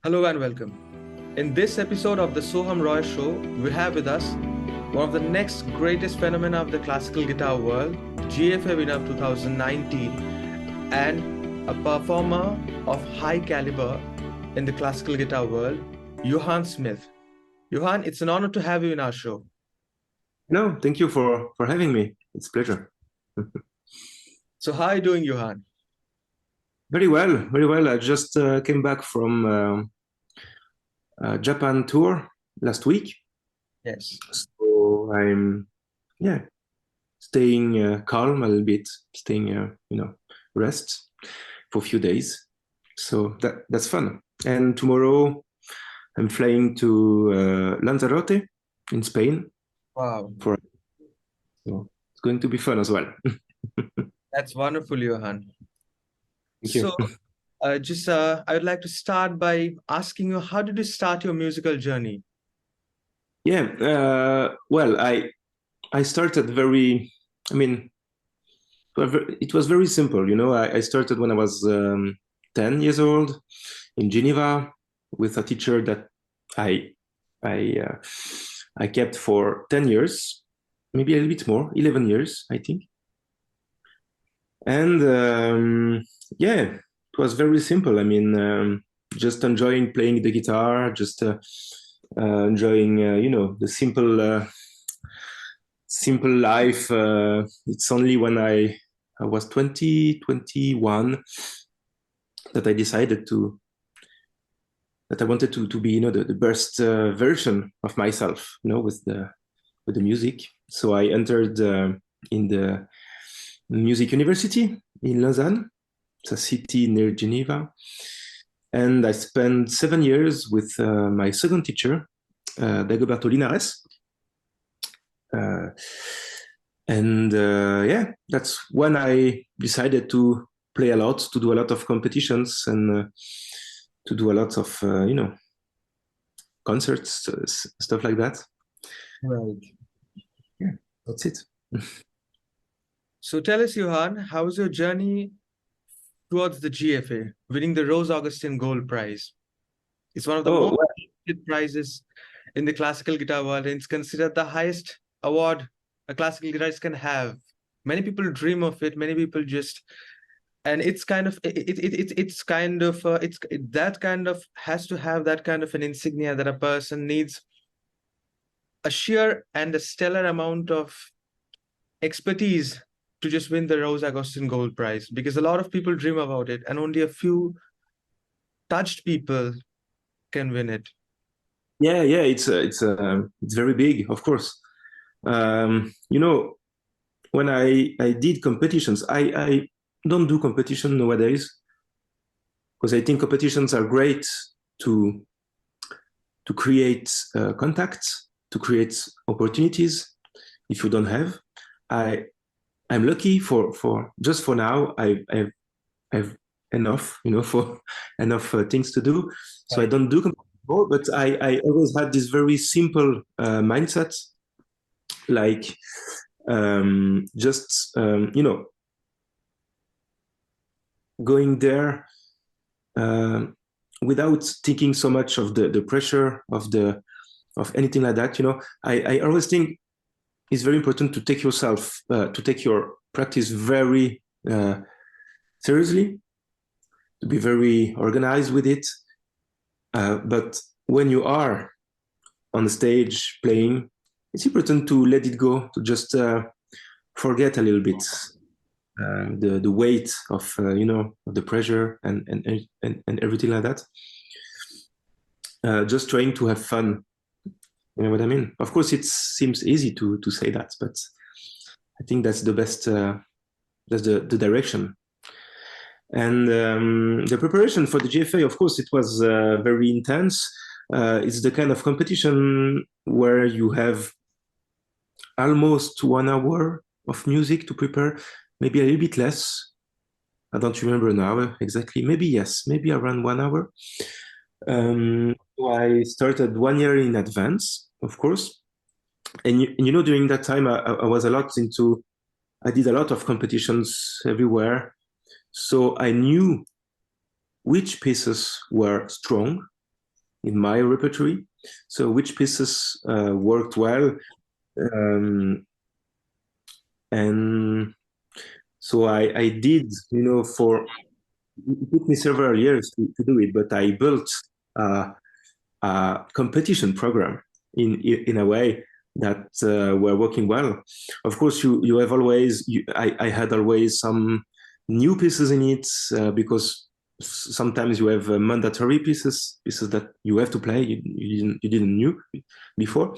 Hello and welcome. In this episode of the Soham Roy Show, we have with us one of the next greatest phenomena of the classical guitar world, GFA winner of 2019, and a performer of high caliber in the classical guitar world, Johan Smith. Johan, it's an honor to have you in our show. No, thank you for having me. It's a pleasure. So how are you doing, Johan? Very well, very well. I just came back from Japan tour last week. Yes. So I'm, staying calm a little bit, staying, rest for a few days. So that's fun. And tomorrow I'm flying to Lanzarote in Spain. Wow. So it's going to be fun as well. That's wonderful, Johan. Thank you. So, I would like to start by asking you, how did you start your musical journey? Yeah, well, I started it was very simple. I started when I was 10 years old in Geneva with a teacher that I kept for 10 years, maybe a little bit more, 11 years, I think. And it was very simple. Just enjoying playing the guitar, just enjoying, the simple life. It's only when I was 21 that I decided that I wanted to be, the best version of myself, with the music. So I entered in the music university in Lausanne. It's a city near Geneva. And I spent 7 years with my second teacher, Dagoberto Linares. That's when I decided to play a lot, to do a lot of competitions, and to do a lot of, concerts, stuff like that. Right. Yeah, that's it. So tell us, Johan, how was your journey towards the GFA, winning the Rose Augustin Gold Prize? It's one of the most prestigious prizes in the classical guitar world, and it's considered the highest award a classical guitarist can have. Many people dream of it. Many people and it's kind of that kind of has to have that kind of an insignia that a person needs a sheer and a stellar amount of expertise to just win the Rose Augustin Gold Prize, because a lot of people dream about it and only a few touched people can win it. Yeah, it's very big, of course. When I did competitions, I don't do competition nowadays because I think competitions are great to create contacts, to create opportunities. If you don't have, I'm lucky for just for now. I've enough, for enough things to do. So I don't do competition, but I always had this very simple mindset, like going there without thinking so much of the pressure of anything like that. I always think it's very important to take your practice very seriously, to be very organized with it. But when you are on the stage playing, it's important to let it go, to just forget a little bit the weight of of the pressure and everything like that. Just trying to have fun. You know what I mean? Of course, it seems easy to say that, but I think that's the best. That's the direction. And the preparation for the GFA, of course, it was very intense. It's the kind of competition where you have almost 1 hour of music to prepare, maybe a little bit less. I don't remember now exactly. Maybe around 1 hour. So I started 1 year in advance, of course. And during that time, I was I did a lot of competitions everywhere. So I knew which pieces were strong in my repertory. So which pieces worked well, and so I did, for it took me several years to do it, but I built a competition program in a way that were working well. Of course, you have always, I had always some new pieces in it because sometimes you have mandatory pieces that you have to play you didn't knew before.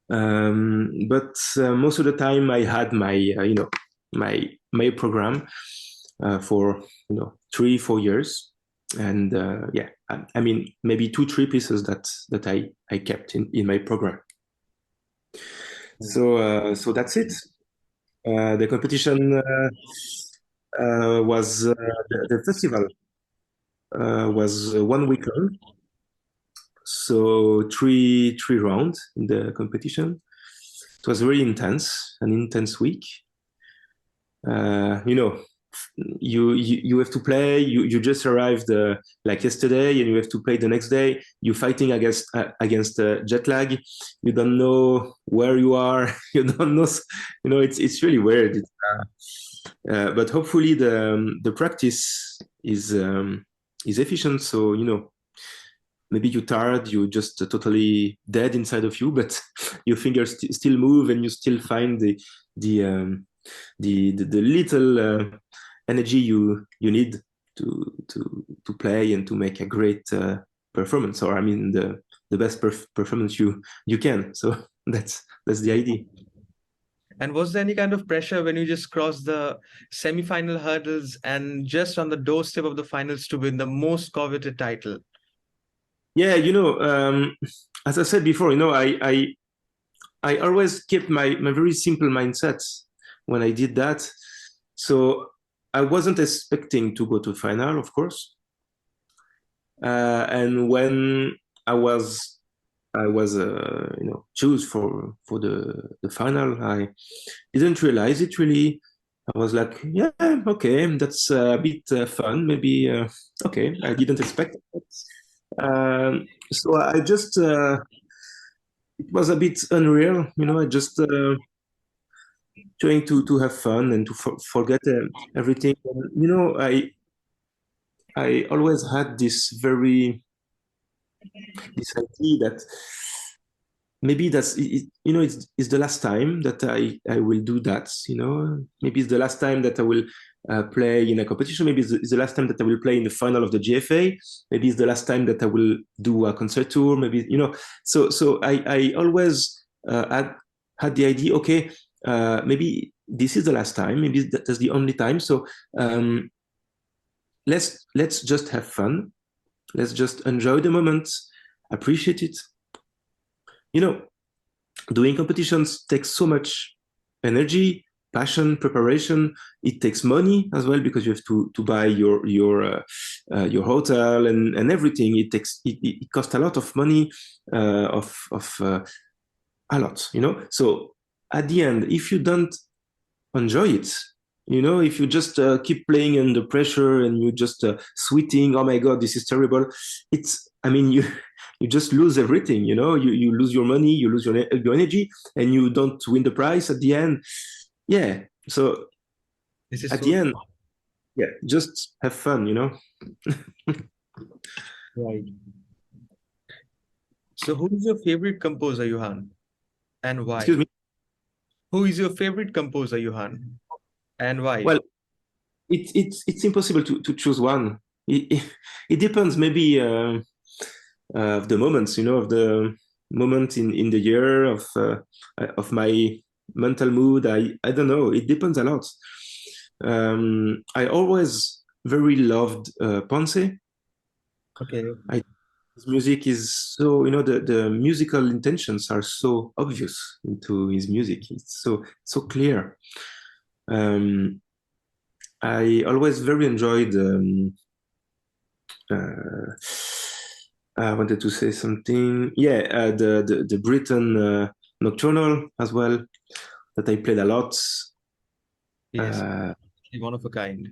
But most of the time I had my my program for 3-4 years, and I mean maybe 2-3 pieces that I kept in my program. So that's it. The competition was the festival was 1 week long, so three rounds in the competition. It was really an intense week. You have to play. You just arrived like yesterday, and you have to play the next day. You're fighting against jet lag. You don't know where you are. You don't know. It's really weird. But hopefully the practice is efficient. So maybe you're tired. You're just totally dead inside of you, but your fingers still move, and you still find the little energy you need to play and to make a great performance, or I mean the best performance you can. So that's the idea. And was there any kind of pressure when you just crossed the semi-final hurdles and just on the doorstep of the finals to win the most coveted title? Yeah, as I said before, I always kept my very simple mindset when I did that. So I wasn't expecting to go to final, of course. And when I was choose for the final, I didn't realize it really. I was like, yeah, okay, that's a bit fun, maybe. Okay, I didn't expect it. So I just it was a bit unreal, I just trying to have fun and to forget everything. I always had this idea that maybe it's the last time that I will do that. Maybe it's the last time that I will play in a competition. Maybe it's the last time that I will play in the final of the GFA. Maybe it's the last time that I will do a concerto. Maybe So I always had the idea. Okay, maybe this is the last time. Maybe that's the only time. So let's just have fun. Let's just enjoy the moment, appreciate it. Doing competitions takes so much energy, passion, preparation. It takes money as well, because you have to buy your hotel and everything. It costs a lot of money, a lot. So at the end, if you don't enjoy it, if you just keep playing under pressure and you just sweating, oh my God, this is terrible. You just lose everything, you lose your money, you lose your energy, and you don't win the prize at the end. Yeah. So at the end, yeah, just have fun, Right. So who is your favorite composer, Johan? And why? Excuse me? Who is your favorite composer, Johan? And why? Well, it's impossible to choose one. It depends maybe of the moments, of the moment in the year, of my mental mood. I don't know. It depends a lot. I always very loved Ponce. Okay. His music is so, the musical intentions are so obvious into his music. It's so clear. I always very enjoyed. I wanted to say something. Yeah, the Britain Nocturnal as well, that I played a lot. Yes, one of a kind.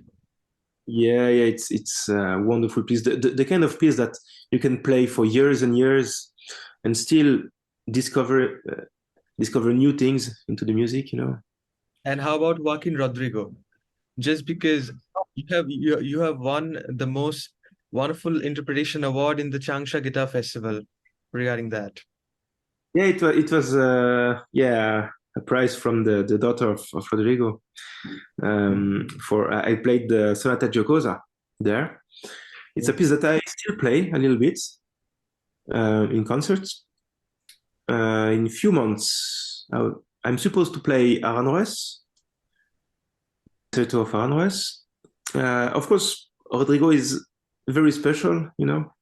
Yeah, yeah, it's a wonderful piece. The kind of piece that you can play for years and years and still discover discover new things into the music, you know. And how about Joaquin Rodrigo? Just because you have won the most wonderful interpretation award in the Changsha Guitar Festival regarding that. Yeah, it was yeah, a prize from the daughter of Rodrigo. For I played the Sonata Giocosa there. It's a piece that I still play a little bit in concerts. In a few months, I'm supposed to play Arnaud, Concerto of Arnaud. Of course, Rodrigo is very special, you know.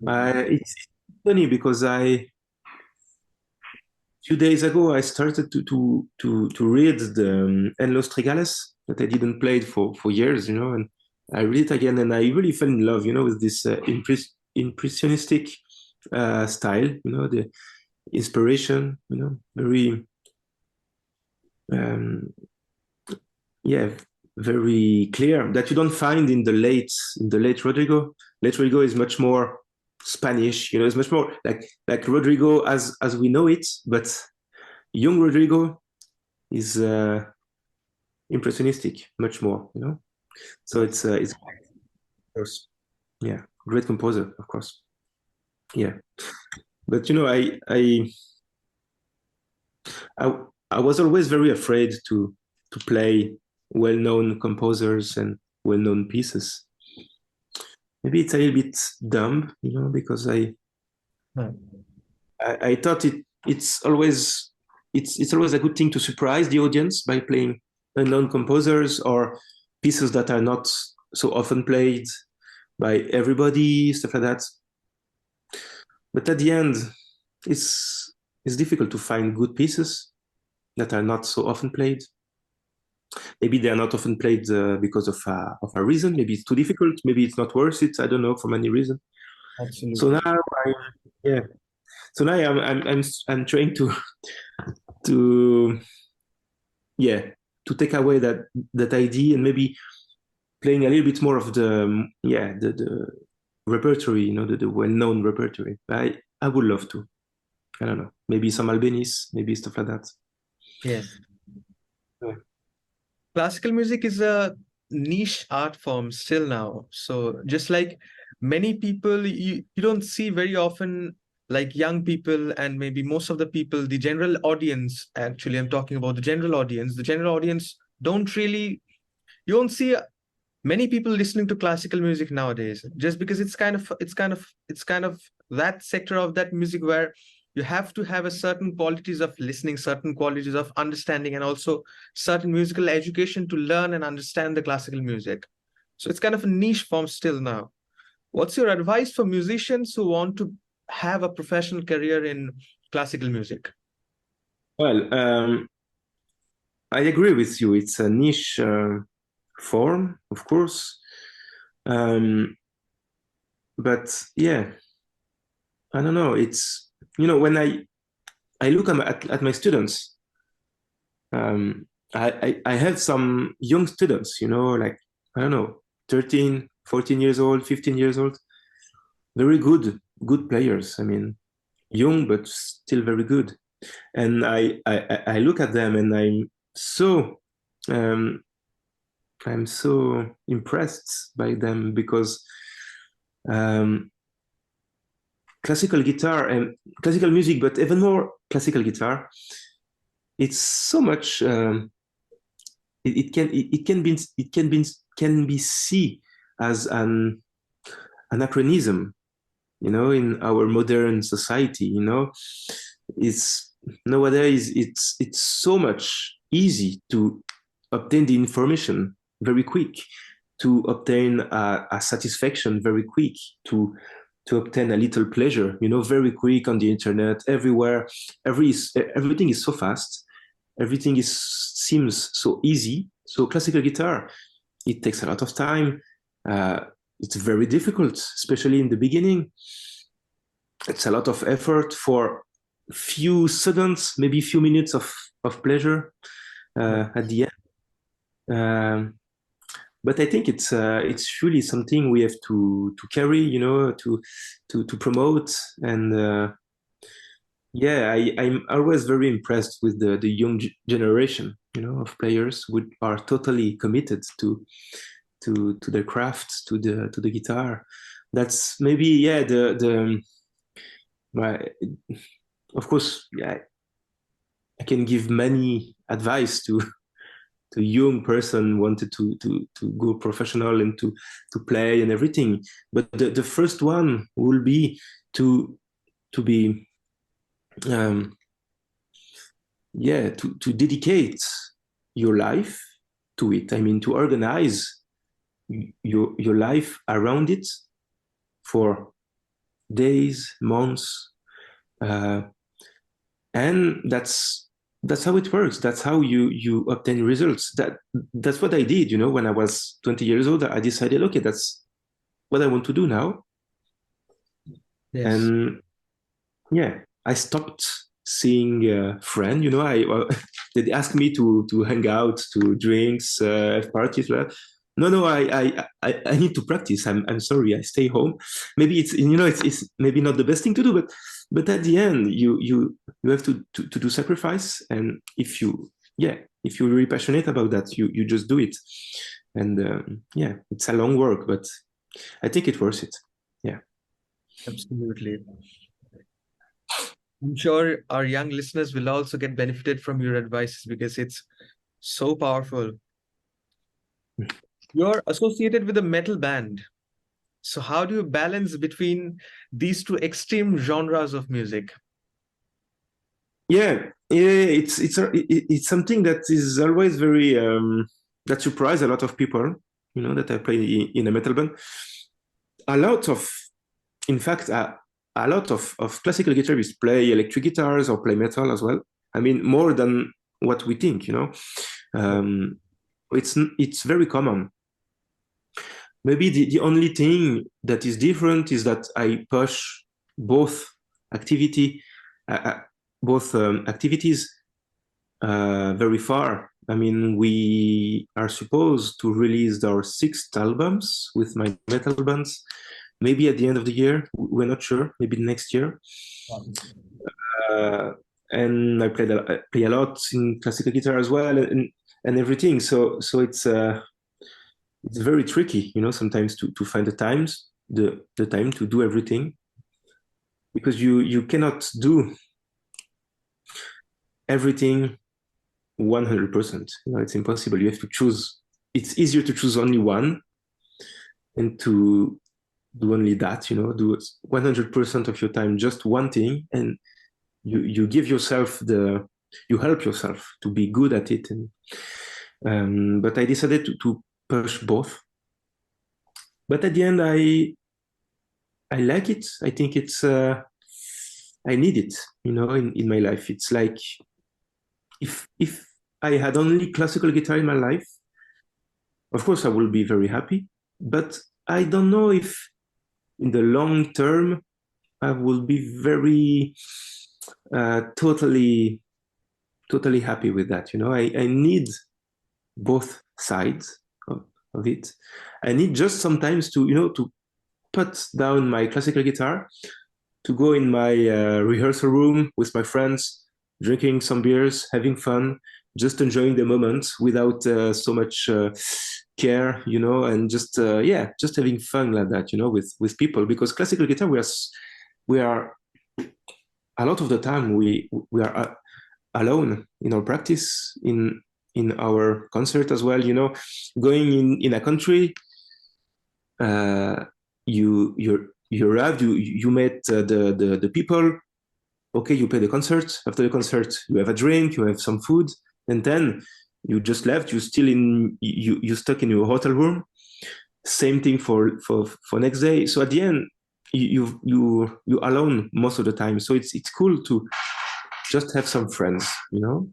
It's funny because a few days ago I started to read the En Los Trigales that I didn't play for years, you know, and I read it again and I really fell in love, you know, with this impressionistic style, you know, the inspiration, you know, very yeah, very clear that you don't find in the late Rodrigo. Late Rodrigo is much more Spanish, you know, it's much more like Rodrigo as we know it, but young Rodrigo is impressionistic much more, you know. So it's of course, yeah, great composer, of course, yeah. But you know, I I was always very afraid to play well-known composers and well-known pieces. Maybe it's a little bit dumb, you know, because I thought it's always a good thing to surprise the audience by playing unknown composers or pieces that are not so often played by everybody, stuff like that. But at the end, it's difficult to find good pieces that are not so often played. Maybe they are not often played because of a reason. Maybe it's too difficult. Maybe it's not worth it. I don't know, for many reasons. Absolutely. So now, yeah. So now I'm trying to yeah, to take away that idea and maybe playing a little bit more of the repertory, you know, the well-known repertory. I would love to. I don't know. Maybe some Albanese, maybe stuff like that. Yes. Yeah. Classical music is a niche art form still now. So just like many people, you don't see very often like young people and maybe most of the people, the general audience, actually, I'm talking about the general audience. The general audience don't really, you don't see many people listening to classical music nowadays, just because it's kind of that sector of that music where you have to have a certain qualities of listening, certain qualities of understanding, and also certain musical education to learn and understand the classical music. So it's kind of a niche form still now. What's your advice for musicians who want to have a professional career in classical music? Well, I agree with you. It's a niche form, of course. But yeah, I don't know. It's, you know, when I look at my students, I have some young students, you know, like, I don't know, 13, 14 years old, 15 years old, very good players. I mean, young, but still very good. And I look at them and um, I'm so impressed by them because um, classical guitar and classical music, but even more classical guitar, it's so much. It can be seen as an anachronism, you know, in our modern society. You know, it's nowadays it's so much easy to obtain the information very quick, to obtain a satisfaction very quick, to obtain a little pleasure, you know, very quick on the internet, everywhere. Everything is so fast. Everything seems so easy. So classical guitar, it takes a lot of time. It's very difficult, especially in the beginning. It's a lot of effort for few seconds, maybe a few minutes of pleasure at the end. but I think it's really something we have to carry, you know, to promote. And yeah, I'm always very impressed with the young generation, you know, of players who are totally committed to their craft, to the guitar. That's maybe, yeah, the my, of course, yeah, I can give many advice to young person wanted to go professional and to play and everything. But the first one will be to be yeah, to dedicate your life to it. I mean, to organize your life around it for days, months, and that's how it works. That's how you obtain results. That's what I did. You know, when I was 20 years old, I decided, okay, that's what I want to do now. Yes. And yeah, I stopped seeing friends. You know, they asked me to hang out, to drinks, have parties. No, I need to practice. I'm sorry, I stay home. Maybe it's, you know, it's maybe not the best thing to do, but at the end, you have to do sacrifice. And if you're really passionate about that, you just do it. And yeah, it's a long work, but I think it's worth it. Yeah. Absolutely. I'm sure our young listeners will also get benefited from your advice because it's so powerful. You're associated with a metal band. So how do you balance between these two extreme genres of music? Yeah, it's something that is always very that surprise a lot of people. You know, that I play in a metal band. A lot of, in fact, a lot of classical guitarists play electric guitars or play metal as well. I mean, more than what we think. You know, it's very common. Maybe the only thing that is different is that I push both activity, both activities very far. I mean, we are supposed to release our 6th albums with my metal bands, maybe at the end of the year. We're not sure. Maybe next year. And I play a lot in classical guitar as well, and everything. So it's very tricky, you know, sometimes to find the time to do everything, because you cannot do everything 100%. You know, it's impossible. You have to choose. It's easier to choose only one and to do only that, you know, do 100% of your time just one thing, and you give yourself you help yourself to be good at it. And but I decided to push both. But at the end, I like it. I think it's I need it, you know, in my life. It's like if I had only classical guitar in my life, of course I will be very happy. But I don't know if in the long term I will be very totally happy with that. You know, I need both sides of it. I need just sometimes to, you know, to put down my classical guitar, to go in my rehearsal room with my friends, drinking some beers, having fun, just enjoying the moment without so much care, you know, and just just having fun like that, you know, with people. Because classical guitar, we are a lot of the time we are alone in our practice, in our concert as well, you know. Going in a country, you arrived, you met the people. Okay, you play the concert. After the concert, you have a drink, you have some food, and then you just left. You still you stuck in your hotel room. Same thing for next day. So at the end, you alone most of the time. So it's cool to just have some friends, you know,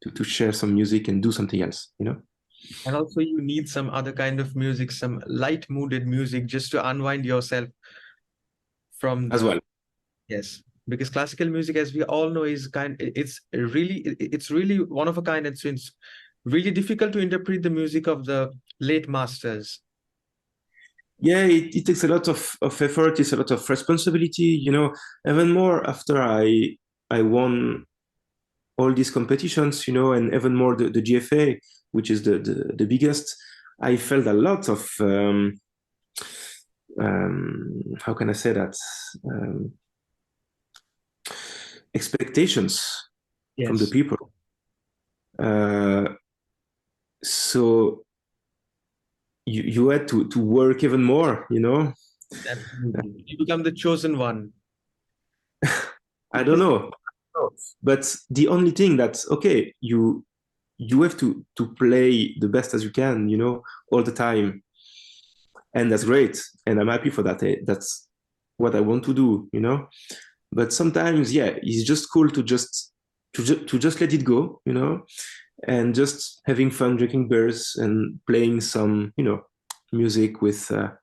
to share some music and do something else, you know. And also you need some other kind of music, some light-mooded music, just to unwind yourself from As well. Yes, because classical music, as we all know, is it's really one of a kind. And since really difficult to interpret the music of the late masters. Yeah, it takes a lot of effort. It's a lot of responsibility, even more after I won all these competitions, and even more the GFA, which is the biggest. I felt a lot of how can I say that, expectations from the people. So you had to work even more, Absolutely. You become the chosen one. I don't know, but the only thing that's okay, you have to play the best as you can, all the time, and that's great, and I'm happy for that. That's what I want to do, But sometimes, yeah, it's just cool to just let it go, and just having fun, drinking beers, and playing some, music with a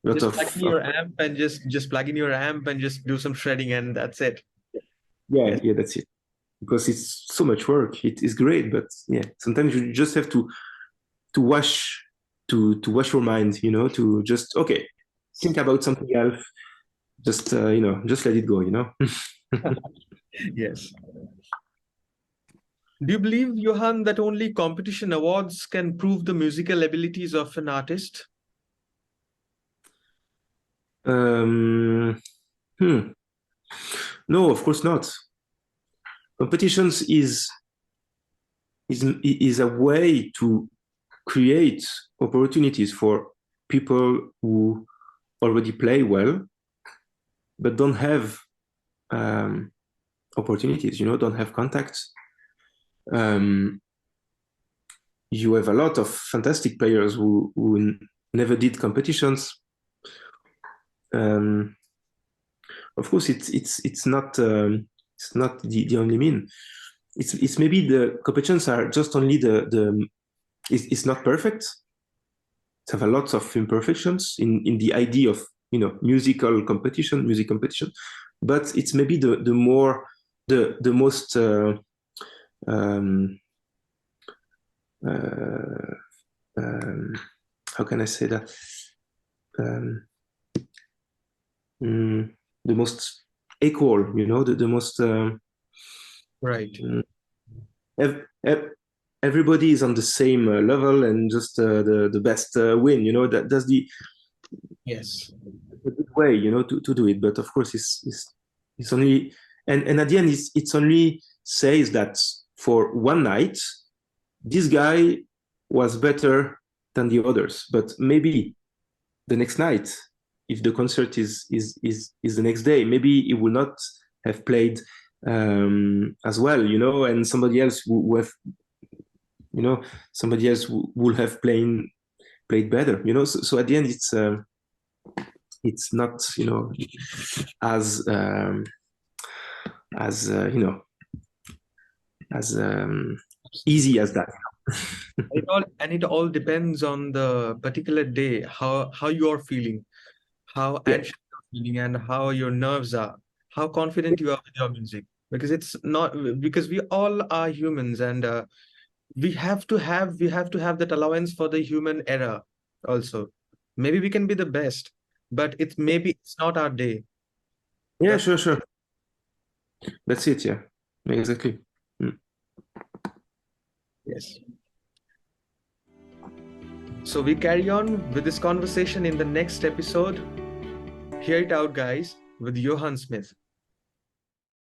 lot just of plug in your amp and just plug in your amp and just do some shredding, and that's it. Yeah, that's it. Because it's so much work. It is great, but yeah, sometimes you just have to wash your mind, to just think about something else. Just just let it go, Yes. Do you believe, Johan, that only competition awards can prove the musical abilities of an artist? No, of course not. Competitions is a way to create opportunities for people who already play well, but don't have opportunities, don't have contacts. You have a lot of fantastic players who never did competitions. Of course, it's not the only mean. It's maybe the competitions are just only it's not perfect. It have a lot of imperfections in the idea of music competition, but it's maybe the most how can I say that, the most equal, the most right. Everybody is on the same level, and just the best win. That's the a good way, to do it. But of course, it's only, and at the end, it's only says that for one night, this guy was better than the others. But maybe the next night, if the concert is the next day, maybe he will not have played as well, and somebody else will have, somebody else will have played better, So at the end, it's not, as as easy as that. It all depends on the particular day, how you're feeling, how anxious you're feeling, and how your nerves are, how confident you are with your music. Because it's not, because we all are humans, and we have to have that allowance for the human error also. Maybe we can be the best, but maybe it's not our day. Yeah, sure. That's it. Yeah, exactly. Yes. So we carry on with this conversation in the next episode. Hear it out, guys, with Johan Smith.